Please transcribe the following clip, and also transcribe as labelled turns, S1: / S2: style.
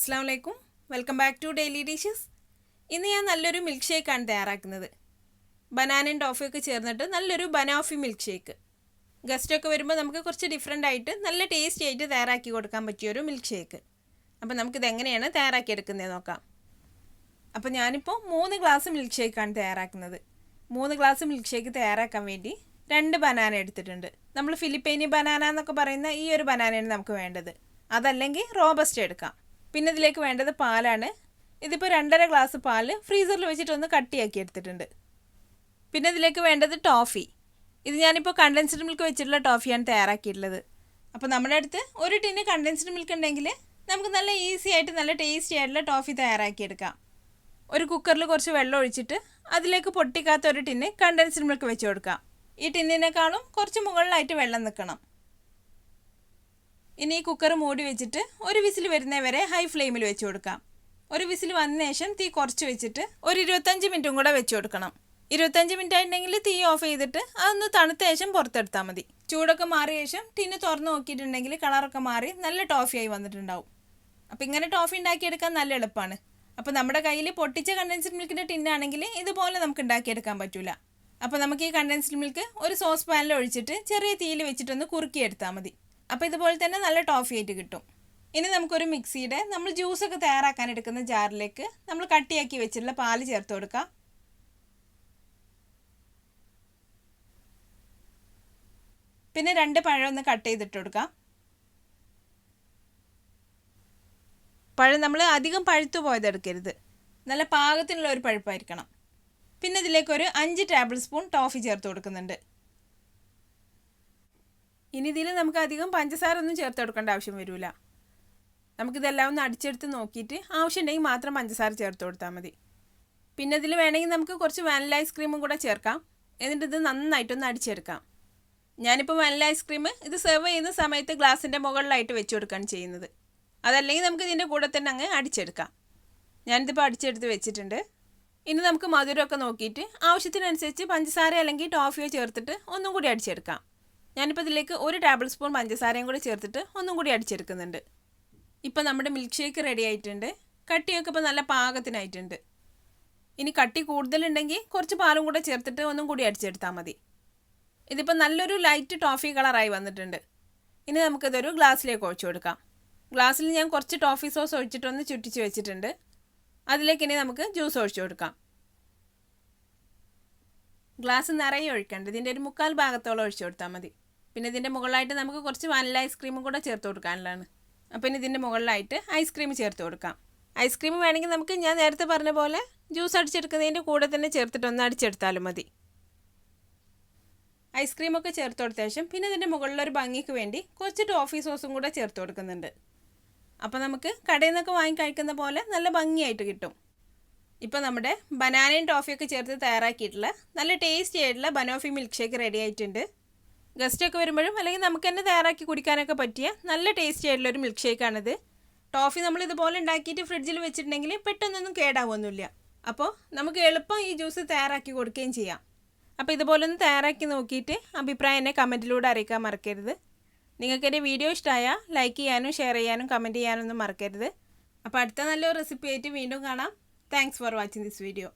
S1: Assalamualaikum. Welcome back to Daily Dishes. ഇന്ന് ഞാൻ നല്ലൊരു മിൽക്ക് ഷേക്ക് ആണ് തയ്യാറാക്കുന്നത്. ബനാനയും ടോഫി ഒക്കെ ചേർന്നിട്ട് നല്ലൊരു ബനോഫി മിൽക്ക് ഷേക്ക്. ഗസ്റ്റ് ഒക്കെ വരുമ്പോൾ നമുക്ക് കുറച്ച് ഡിഫറൻ്റ് ആയിട്ട് നല്ല ടേസ്റ്റി ആയിട്ട് തയ്യാറാക്കി കൊടുക്കാൻ പറ്റിയ ഒരു മിൽക്ക് ഷേക്ക്. അപ്പോൾ നമുക്കിത് എങ്ങനെയാണ് തയ്യാറാക്കി എടുക്കുന്നത് നോക്കാം. അപ്പോൾ ഞാനിപ്പോൾ 3 ഗ്ലാസ് മിൽക്ക് ഷേക്ക് ആണ് തയ്യാറാക്കുന്നത്. 3 ഗ്ലാസ് മിൽക്ക് ഷേക്ക് തയ്യാറാക്കാൻ വേണ്ടി 2 ബനാന എടുത്തിട്ടുണ്ട്. നമ്മൾ ഫിലിപ്പൈനി ബനാന എന്നൊക്കെ പറയുന്ന ഈ ഒരു ബനാനയാണ് നമുക്ക് വേണ്ടത്. അതല്ലെങ്കിൽ റോബസ്റ്റ് എടുക്കാം. പിന്നെ ഇതിലേക്ക് വേണ്ടത് പാലാണ്. ഇതിപ്പോൾ 2.5 ഗ്ലാസ് പാല് ഫ്രീസറിൽ വെച്ചിട്ടൊന്ന് കട്ടിയാക്കി എടുത്തിട്ടുണ്ട്. പിന്നെ ഇതിലേക്ക് വേണ്ടത് ടോഫി. ഇത് ഞാനിപ്പോൾ കണ്ടൻസ്ഡ് മിൽക്ക് വെച്ചിട്ടുള്ള ടോഫിയാണ് തയ്യാറാക്കിയിട്ടുള്ളത്. അപ്പോൾ നമ്മുടെ അടുത്ത് ഒരു ടിന്ന് കണ്ടൻസ്ഡ് മിൽക്ക് ഉണ്ടെങ്കിൽ നമുക്ക് നല്ല ഈസി ആയിട്ട് നല്ല ടേസ്റ്റി ആയിട്ടുള്ള ടോഫി തയ്യാറാക്കിയെടുക്കാം. ഒരു കുക്കറിൽ കുറച്ച് വെള്ളം ഒഴിച്ചിട്ട് അതിലേക്ക് പൊട്ടിക്കാത്ത ഒരു ടിന്ന് കണ്ടൻസ്ഡ് മിൽക്ക് വെച്ച് കൊടുക്കാം. ഈ ടിന്നിനേക്കാളും കുറച്ച് മുകളിലായിട്ട് വെള്ളം നിൽക്കണം. ഇനി ഈ കുക്കർ മൂടി വെച്ചിട്ട് ഒരു വിസിൽ വരുന്നവരെ ഹൈ ഫ്ലെയിമിൽ വെച്ച് കൊടുക്കാം. ഒരു വിസിൽ വന്ന ശേഷം തീ കുറച്ച് വെച്ചിട്ട് ഒരു 25 മിനിറ്റും കൂടെ വെച്ച് കൊടുക്കണം. 25 മിനിറ്റ് ആയിട്ടുണ്ടെങ്കിൽ തീ ഓഫ് ചെയ്തിട്ട് അതൊന്ന് തണുത്ത ശേഷം പുറത്തെടുത്താൽ മതി. ചൂടൊക്കെ മാറിയ ശേഷം ടിന്ന് തുറന്ന് നോക്കിയിട്ടുണ്ടെങ്കിൽ കളറൊക്കെ മാറി നല്ല ടോഫിയായി വന്നിട്ടുണ്ടാവും. അപ്പോൾ ഇങ്ങനെ ടോഫി ഉണ്ടാക്കിയെടുക്കാൻ നല്ല എളുപ്പമാണ്. അപ്പോൾ നമ്മുടെ കയ്യിൽ പൊട്ടിച്ച കണ്ടൻസ്ഡ് മിൽക്കിൻ്റെ ടിന്നാണെങ്കിൽ ഇതുപോലെ നമുക്ക് ഉണ്ടാക്കിയെടുക്കാൻ പറ്റില്ല. അപ്പോൾ നമുക്ക് ഈ കണ്ടൻസ്ഡ് മിൽക്ക് ഒരു സോസ് പാനിൽ ഒഴിച്ചിട്ട് ചെറിയ തീയിൽ വെച്ചിട്ടൊന്ന് കുറുക്കിയെടുത്താൽ മതി. അപ്പോൾ ഇതുപോലെ തന്നെ നല്ല ടോഫി ആയിട്ട് കിട്ടും. ഇനി നമുക്കൊരു മിക്സിയുടെ നമ്മൾ ജ്യൂസൊക്കെ തയ്യാറാക്കാൻ എടുക്കുന്ന ജാറിലേക്ക് നമ്മൾ കട്ടിയാക്കി വെച്ചിട്ടുള്ള പാല് ചേർത്ത് കൊടുക്കാം. പിന്നെ 2 പഴം ഒന്ന് കട്ട് ചെയ്തിട്ട് കൊടുക്കാം. പഴം നമ്മൾ അധികം പഴുത്തു പോയതെടുക്കരുത്, നല്ല പാകത്തിനുള്ള ഒരു പഴുപ്പായിരിക്കണം. പിന്നെ ഇതിലേക്ക് ഒരു 5 ടേബിൾ സ്പൂൺ ടോഫി ചേർത്ത് കൊടുക്കുന്നുണ്ട്. ഇനി ഇതിൽ നമുക്ക് അധികം പഞ്ചസാര ഒന്നും ചേർത്ത് കൊടുക്കേണ്ട ആവശ്യം വരില്ല. നമുക്കിതെല്ലാം ഒന്ന് അടിച്ചെടുത്ത് നോക്കിയിട്ട് ആവശ്യമുണ്ടെങ്കിൽ മാത്രം പഞ്ചസാര ചേർത്ത് കൊടുത്താൽ മതി. പിന്നെ ഇതിൽ വേണമെങ്കിൽ നമുക്ക് കുറച്ച് വാനില ഐസ്ക്രീമും കൂടെ ചേർക്കാം. എന്നിട്ട് ഇത് നന്നായിട്ടൊന്ന് അടിച്ചെടുക്കാം. ഞാനിപ്പോൾ വാനില ഐസ്ക്രീം ഇത് സെർവ് ചെയ്യുന്ന സമയത്ത് ഗ്ലാസിൻ്റെ മുകളിലായിട്ട് വെച്ച് കൊടുക്കുകയാണ് ചെയ്യുന്നത്. അതല്ലെങ്കിൽ നമുക്ക് ഇതിൻ്റെ കൂടെ തന്നെ അങ്ങ് അടിച്ചെടുക്കാം. ഞാനിതിപ്പോൾ അടിച്ചെടുത്ത് വെച്ചിട്ടുണ്ട്. ഇനി നമുക്ക് മധുരമൊക്കെ നോക്കിയിട്ട് ആവശ്യത്തിനനുസരിച്ച് പഞ്ചസാര അല്ലെങ്കിൽ ടോഫിയോ ചേർത്തിട്ട് ഒന്നും കൂടി അടിച്ചെടുക്കാം. ഞാനിപ്പോൾ ഇതിലേക്ക് 1 ടേബിൾ സ്പൂൺ പഞ്ചസാരയും കൂടി ചേർത്തിട്ട് ഒന്നും കൂടി അടിച്ചെടുക്കുന്നുണ്ട്. ഇപ്പോൾ നമ്മുടെ മിൽക്ക് ഷേക്ക് റെഡി ആയിട്ടുണ്ട്. കട്ടിയൊക്കെ ഇപ്പോൾ നല്ല പാകത്തിനായിട്ടുണ്ട്. ഇനി കട്ടി കൂടുതലുണ്ടെങ്കിൽ കുറച്ച് പാലും കൂടെ ചേർത്തിട്ട് ഒന്നും കൂടി അടിച്ചെടുത്താൽ മതി. ഇതിപ്പോൾ നല്ലൊരു ലൈറ്റ് ടോഫി കളറായി വന്നിട്ടുണ്ട്. ഇനി നമുക്കിതൊരു ഗ്ലാസ്സിലേക്ക് ഒഴിച്ചു കൊടുക്കാം. ഗ്ലാസ്സിൽ ഞാൻ കുറച്ച് ടോഫി സോസ് ഒഴിച്ചിട്ടൊന്ന് ചുറ്റിച്ച് വെച്ചിട്ടുണ്ട്. അതിലേക്ക് ഇനി നമുക്ക് ജ്യൂസ് ഒഴിച്ചു കൊടുക്കാം. ഗ്ലാസ് നിറയെ ഒഴിക്കേണ്ട, ഇതിൻ്റെ ഒരു 1/4 ഭാഗത്തോളം ഒഴിച്ചു കൊടുത്താൽ മതി. പിന്നെ ഇതിൻ്റെ മുകളിലായിട്ട് നമുക്ക് കുറച്ച് വാനില ഐസ്ക്രീമും കൂടെ ചേർത്ത് കൊടുക്കാനുള്ളതാണ്. അപ്പോൾ ഇനി ഇതിൻ്റെ മുകളിലായിട്ട് ഐസ്ക്രീം ചേർത്ത് കൊടുക്കാം. ഐസ്ക്രീം വേണമെങ്കിൽ നമുക്ക് ഞാൻ നേരത്തെ പറഞ്ഞ പോലെ ജ്യൂസ് അടിച്ചെടുക്കുന്നതിൻ്റെ കൂടെ തന്നെ ചേർത്തിട്ടൊന്ന് അടിച്ചെടുത്താലും മതി. ഐസ്ക്രീമൊക്കെ ചേർത്ത് കൊടുത്ത ശേഷം പിന്നെ ഇതിൻ്റെ മുകളിലൊരു ഭംഗിക്ക് വേണ്ടി കുറച്ച് ടോഫി സോസും കൂടെ ചേർത്ത് കൊടുക്കുന്നുണ്ട്. അപ്പോൾ നമുക്ക് കടയിൽ നിന്നൊക്കെ വാങ്ങി കഴിക്കുന്ന പോലെ നല്ല ഭംഗിയായിട്ട് കിട്ടും. ഇപ്പോൾ നമ്മുടെ ബനാനയും ടോഫിയൊക്കെ ചേർത്ത് തയ്യാറാക്കിയിട്ടുള്ള നല്ല ടേസ്റ്റി ആയിട്ടുള്ള ബനോഫി മിൽക്ക് ഷേക്ക് റെഡി ആയിട്ടുണ്ട്. ഗസ്റ്റൊക്കെ വരുമ്പോഴും അല്ലെങ്കിൽ നമുക്ക് തന്നെ തയ്യാറാക്കി കുടിക്കാനൊക്കെ പറ്റിയ നല്ല ടേസ്റ്റി ആയിട്ടുള്ളൊരു മിൽക്ക് ഷേക്കാണിത്. ടോഫി നമ്മൾ ഇതുപോലെ ഉണ്ടാക്കിയിട്ട് ഫ്രിഡ്ജിൽ വെച്ചിട്ടുണ്ടെങ്കിൽ പെട്ടെന്നൊന്നും കേടാവൊന്നുമില്ല. അപ്പോൾ നമുക്ക് എളുപ്പം ഈ ജ്യൂസ് തയ്യാറാക്കി കൊടുക്കുകയും ചെയ്യാം. അപ്പോൾ ഇതുപോലെ ഒന്ന് തയ്യാറാക്കി നോക്കിയിട്ട് അഭിപ്രായം എന്നെ കമൻറ്റിലൂടെ അറിയിക്കാൻ മറക്കരുത്. നിങ്ങൾക്ക് എൻ്റെ വീഡിയോ ഇഷ്ടമായാൽ ലൈക്ക് ചെയ്യാനും ഷെയർ ചെയ്യാനും കമൻറ്റ് ചെയ്യാനൊന്നും മറക്കരുത്. അപ്പോൾ അടുത്ത നല്ലൊരു റെസിപ്പി ആയിട്ട് വീണ്ടും കാണാം. Thanks for watching this video.